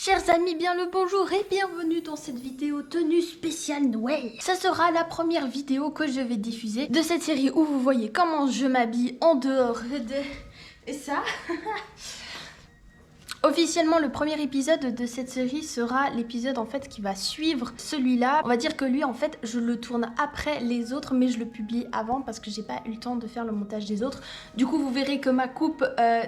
Chers amis, bien le bonjour et bienvenue dans cette vidéo tenue spéciale Noël. Ça sera la première vidéo que je vais diffuser de cette série où vous voyez comment je m'habille en dehors de... Et ça Officiellement, le premier épisode de cette série sera l'épisode en fait qui va suivre celui-là. On va dire que lui en fait je le tourne après les autres, mais je le publie avant parce que j'ai pas eu le temps de faire le montage des autres. Du coup vous verrez que ma coupe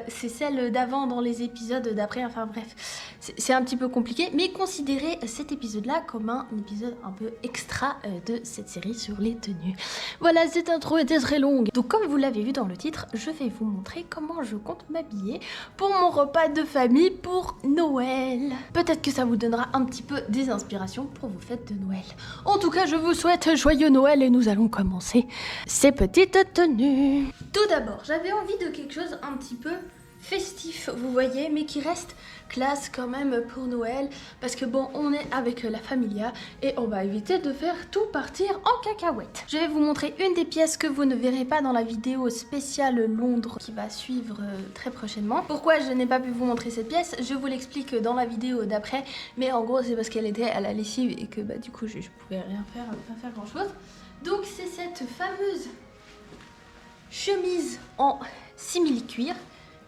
c'est celle d'avant dans les épisodes d'après. Enfin bref, c'est un petit peu compliqué, mais considérez cet épisode-là comme un épisode un peu extra de cette série sur les tenues. Voilà, cette intro était très longue. Donc comme vous l'avez vu dans le titre, je vais vous montrer comment je compte m'habiller pour mon repas de famille pour Noël. Peut-être que ça vous donnera un petit peu des inspirations pour vos fêtes de Noël. En tout cas, je vous souhaite joyeux Noël et nous allons commencer ces petites tenues. Tout d'abord, j'avais envie de quelque chose un petit peu festif, vous voyez, mais qui reste classe quand même pour Noël, parce que bon, on est avec la familia et on va éviter de faire tout partir en cacahuète. Je vais vous montrer une des pièces que vous ne verrez pas dans la vidéo spéciale Londres qui va suivre très prochainement. Pourquoi je n'ai pas pu vous montrer cette pièce, je vous l'explique dans la vidéo d'après, mais en gros c'est parce qu'elle était à la lessive et que bah du coup je pouvais rien faire, pas faire grand chose. Donc c'est cette fameuse chemise en simili-cuir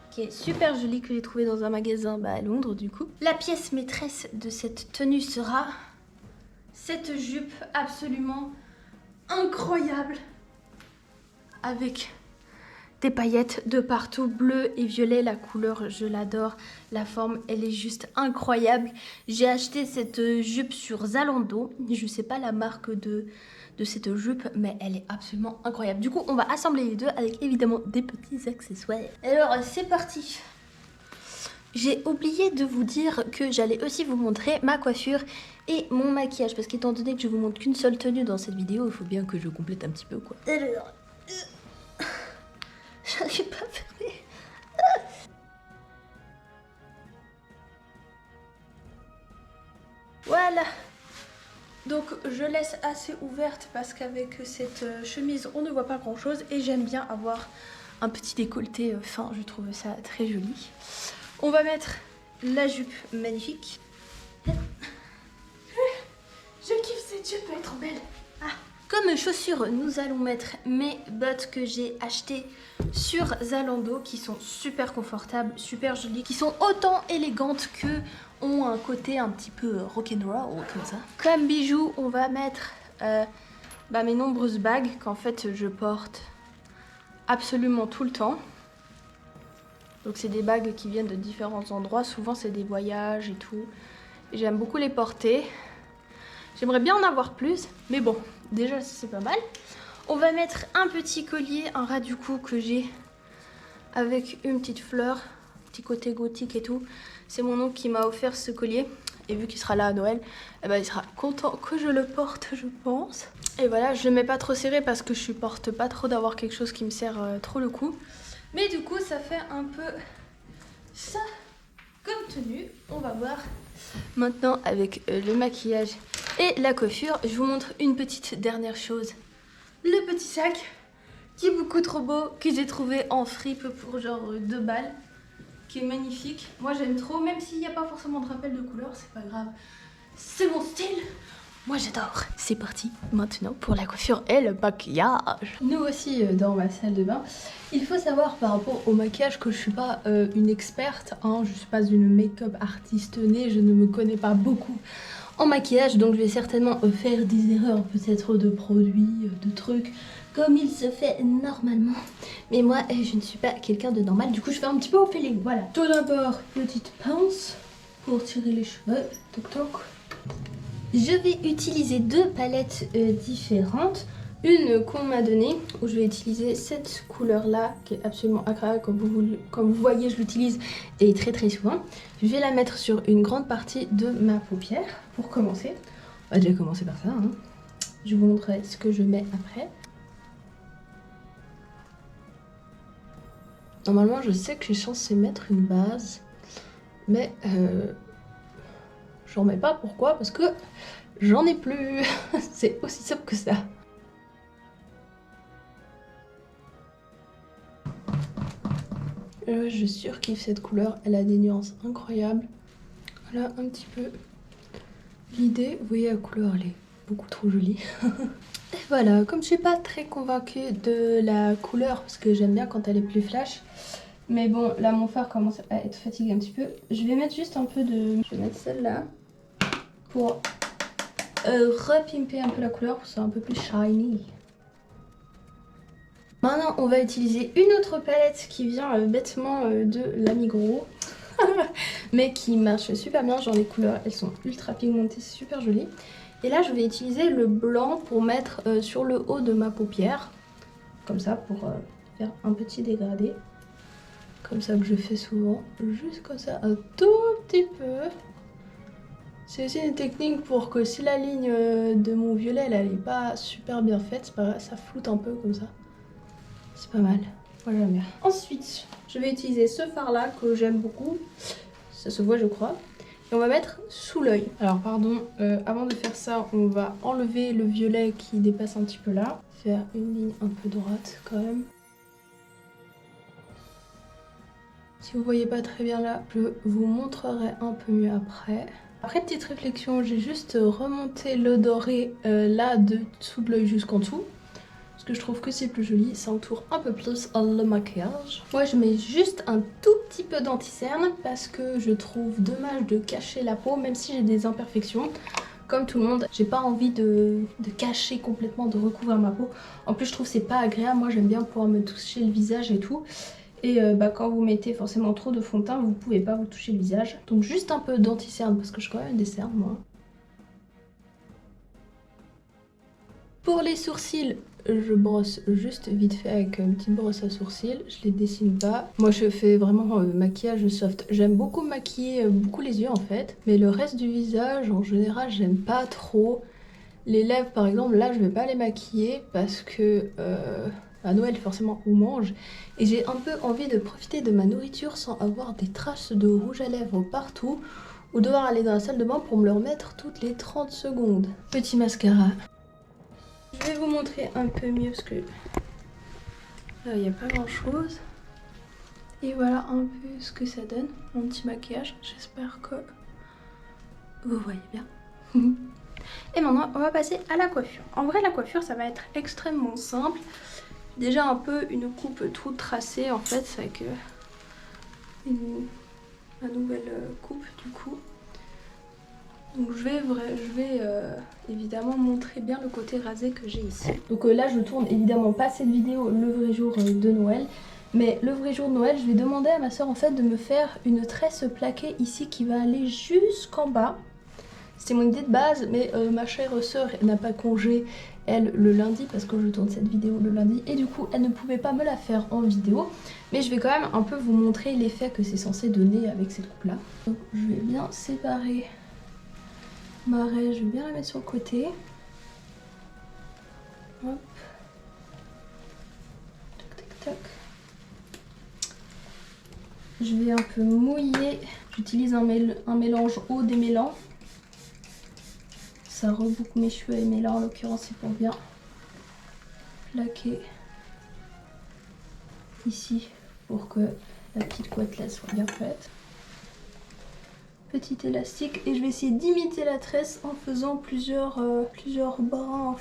qui est super jolie, que j'ai trouvée dans un magasin à Londres du coup. La pièce maîtresse de cette tenue sera cette jupe absolument incroyable avec des paillettes de partout, bleu et violet. La couleur, je l'adore. La forme, elle est juste incroyable. J'ai acheté cette jupe sur Zalando. Je sais pas la marque de cette jupe, mais elle est absolument incroyable. Du coup, on va assembler les deux avec évidemment des petits accessoires. Alors, c'est parti. J'ai oublié de vous dire que j'allais aussi vous montrer ma coiffure et mon maquillage, parce qu'étant donné que je vous montre qu'une seule tenue dans cette vidéo, il faut bien que je complète un petit peu quoi. Alors, j'arrive pas à fermer. Voilà. Donc je laisse assez ouverte parce qu'avec cette chemise on ne voit pas grand chose et j'aime bien avoir un petit décolleté fin, je trouve ça très joli. On va mettre la jupe magnifique. Je kiffe cette jupe, elle est trop belle. Ah. Comme chaussures, nous allons mettre mes bottes que j'ai achetées sur Zalando, qui sont super confortables, super jolies, qui sont autant élégantes que ont un côté un petit peu rock'n'roll comme ça. Comme bijoux, on va mettre mes nombreuses bagues qu'en fait je porte absolument tout le temps. Donc c'est des bagues qui viennent de différents endroits, souvent c'est des voyages et tout. J'aime beaucoup les porter. J'aimerais bien en avoir plus, mais bon, déjà c'est pas mal. On va mettre un petit collier, un ras du cou que j'ai avec une petite fleur, petit côté gothique et tout. C'est mon oncle qui m'a offert ce collier et vu qu'il sera là à Noël, eh ben, il sera content que je le porte, je pense. Et voilà, je le mets pas trop serré parce que je supporte pas trop d'avoir quelque chose qui me serre trop le cou. Mais du coup, ça fait un peu ça comme tenue. On va voir maintenant avec le maquillage et la coiffure. Je vous montre une petite dernière chose. Le petit sac qui est beaucoup trop beau, que j'ai trouvé en fripe pour genre 2 balles. Qui est magnifique. Moi j'aime trop, même s'il n'y a pas forcément de rappel de couleur, c'est pas grave. C'est mon style. Moi j'adore. C'est parti maintenant pour la coiffure et le maquillage. Nous aussi dans ma salle de bain. Il faut savoir par rapport au maquillage que je suis pas une experte. Hein, je suis pas une make-up artiste née, je ne me connais pas beaucoup en maquillage. Donc je vais certainement faire des erreurs peut-être de produits, de trucs. Comme il se fait normalement. Mais moi, je ne suis pas quelqu'un de normal. Du coup, je fais un petit peu au feeling. Voilà. Tout d'abord, petite pince pour tirer les cheveux. Toc toc. Je vais utiliser 2 palettes différentes. Une qu'on m'a donnée, où je vais utiliser cette couleur-là, qui est absolument incroyable. Comme vous voyez, je l'utilise et très très souvent. Je vais la mettre sur une grande partie de ma paupière. Pour commencer. On va déjà commencer par ça. Hein. Je vous montrerai ce que je mets après. Normalement, je sais que je suis censée mettre une base, mais j'en mets pas. Pourquoi? Parce que j'en ai plus. C'est aussi simple que ça. Je surkiffe cette couleur. Elle a des nuances incroyables. Voilà un petit peu l'idée. Vous voyez la couleur, elle est beaucoup trop jolie. Et voilà, comme je suis pas très convaincue de la couleur, parce que j'aime bien quand elle est plus flash. Mais bon, là mon fard commence à être fatigué un petit peu. Je vais mettre juste un peu de... Je vais mettre celle-là pour repimper un peu la couleur pour que ce soit un peu plus shiny. Maintenant, on va utiliser une autre palette qui vient bêtement de la Migros. Mais qui marche super bien, genre les couleurs, elles sont ultra pigmentées, c'est super joli. Et là, je vais utiliser le blanc pour mettre sur le haut de ma paupière. Comme ça, pour faire un petit dégradé. Comme ça que je fais souvent, juste comme ça, un tout petit peu. C'est aussi une technique pour que si la ligne de mon violet elle est pas super bien faite, c'est pas grave, ça floute un peu comme ça. C'est pas mal, moi j'aime bien. Ensuite, je vais utiliser ce fard là que j'aime beaucoup, ça se voit je crois. Et on va mettre sous l'œil. Alors pardon, avant de faire ça, on va enlever le violet qui dépasse un petit peu là. Faire une ligne un peu droite quand même. Si vous voyez pas très bien là, je vous montrerai un peu mieux après. Après petite réflexion, j'ai juste remonté le doré là de dessous de l'œil jusqu'en dessous. Parce que je trouve que c'est plus joli, ça entoure un peu plus le maquillage. Moi je mets juste un tout petit peu d'anti-cerne parce que je trouve dommage de cacher la peau même si j'ai des imperfections. Comme tout le monde, j'ai pas envie de cacher complètement, de recouvrir ma peau. En plus je trouve que c'est pas agréable, moi j'aime bien pouvoir me toucher le visage et tout. Et quand vous mettez forcément trop de fond de teint, vous pouvez pas vous toucher le visage. Donc juste un peu d'anti-cerne parce que j'ai quand même des cernes moi. Pour les sourcils, je brosse juste vite fait avec une petite brosse à sourcils. Je les dessine pas. Moi je fais vraiment maquillage soft. J'aime beaucoup maquiller beaucoup les yeux en fait. Mais le reste du visage en général j'aime pas trop. Les lèvres par exemple, là je vais pas les maquiller parce que... à Noël forcément on mange et j'ai un peu envie de profiter de ma nourriture sans avoir des traces de rouge à lèvres partout ou devoir aller dans la salle de bain pour me le remettre toutes les 30 secondes. Petit mascara. Je vais vous montrer un peu mieux parce que là il n'y a pas grand chose. Et voilà un peu ce que ça donne, mon petit maquillage. J'espère que vous voyez bien. Et maintenant on va passer à la coiffure. En vrai la coiffure ça va être extrêmement simple. Déjà un peu une coupe toute tracée en fait, c'est avec ma nouvelle coupe du coup. Donc je vais évidemment montrer bien le côté rasé que j'ai ici. Donc là je tourne évidemment pas cette vidéo le vrai jour de Noël. Mais le vrai jour de Noël, je vais demander à ma soeur en fait de me faire une tresse plaquée ici qui va aller jusqu'en bas. C'était mon idée de base, mais ma chère soeur n'a pas congé, elle, le lundi, parce que je tourne cette vidéo le lundi, et du coup, elle ne pouvait pas me la faire en vidéo. Mais je vais quand même un peu vous montrer l'effet que c'est censé donner avec cette coupe-là. Donc, je vais bien séparer ma raie, je vais bien la mettre sur le côté. Hop. Tac, tac, tac. Je vais un peu mouiller, j'utilise un mélange eau démêlant. Ça reboucle mes cheveux, mais là en l'occurrence c'est pour bien plaquer ici pour que la petite couette là soit bien faite. Petit élastique et je vais essayer d'imiter la tresse en faisant plusieurs brins.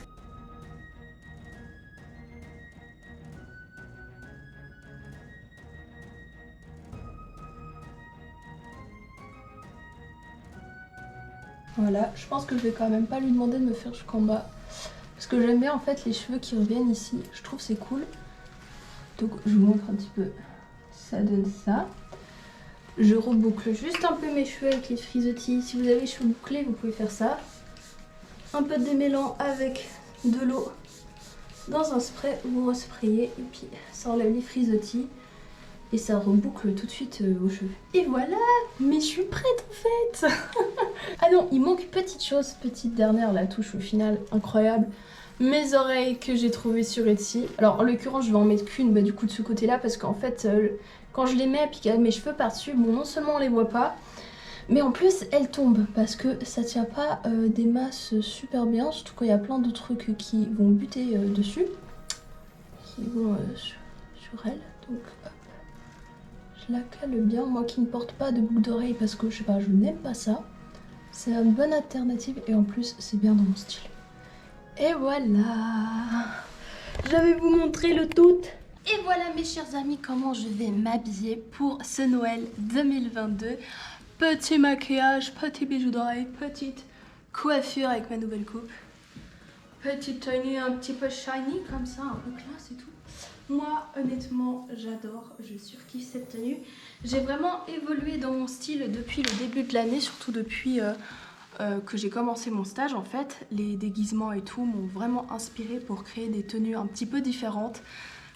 Voilà, je pense que je vais quand même pas lui demander de me faire jusqu'en bas. Parce que j'aime bien en fait les cheveux qui reviennent ici, je trouve c'est cool. Donc je vous montre un petit peu, ça donne ça. Je reboucle juste un peu mes cheveux avec les frisottis. Si vous avez les cheveux bouclés, vous pouvez faire ça. Un peu de démêlant avec de l'eau dans un spray, vous resprayez et puis ça enlève les frisottis. Et ça reboucle tout de suite vos cheveux. Et voilà, mais je suis prête en fait. Ah non, il manque une petite chose, petite dernière, la touche au final, incroyable. Mes oreilles que j'ai trouvées sur Etsy. Alors en l'occurrence je vais en mettre qu'une du coup de ce côté là parce qu'en fait quand je les mets et puis qu'il y a mes cheveux par dessus, bon non seulement on les voit pas, mais en plus elles tombent parce que ça tient pas des masses super bien, surtout quand il y a plein de trucs qui vont buter dessus, qui vont sur elles. Donc hop, la cale bien. Moi qui ne porte pas de boucle d'oreille parce que je sais pas, je n'aime pas ça. C'est une bonne alternative et en plus c'est bien dans mon style. Et voilà, je vais vous montrer le tout. Et voilà mes chers amis comment je vais m'habiller pour ce Noël 2022. Petit maquillage, petit bijou d'oreille, petite coiffure avec ma nouvelle coupe. Petite tenue un petit peu shiny comme ça, un peu classe et tout. Moi honnêtement j'adore, je surkiffe cette tenue. J'ai vraiment évolué dans mon style depuis le début de l'année, surtout depuis que j'ai commencé mon stage en fait. Les déguisements et tout m'ont vraiment inspiré pour créer des tenues un petit peu différentes.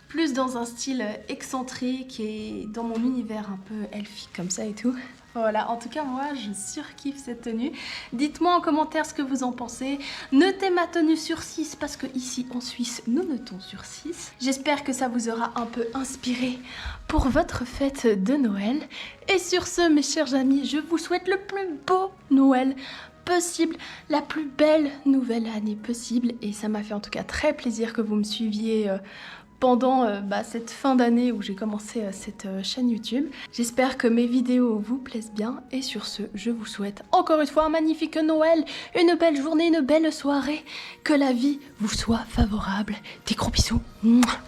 Plus dans un style excentrique et dans mon univers un peu elfique comme ça et tout. Voilà, en tout cas moi je surkiffe cette tenue. Dites-moi en commentaire ce que vous en pensez. Notez ma tenue sur 6 parce que ici en Suisse nous notons sur 6. J'espère que ça vous aura un peu inspiré pour votre fête de Noël. Et sur ce mes chers amis, je vous souhaite le plus beau Noël possible, la plus belle nouvelle année possible. Et ça m'a fait en tout cas très plaisir que vous me suiviez pendant cette fin d'année où j'ai commencé cette chaîne YouTube. J'espère que mes vidéos vous plaisent bien et sur ce, je vous souhaite encore une fois un magnifique Noël, une belle journée, une belle soirée, que la vie vous soit favorable. Des gros bisous. Mouah.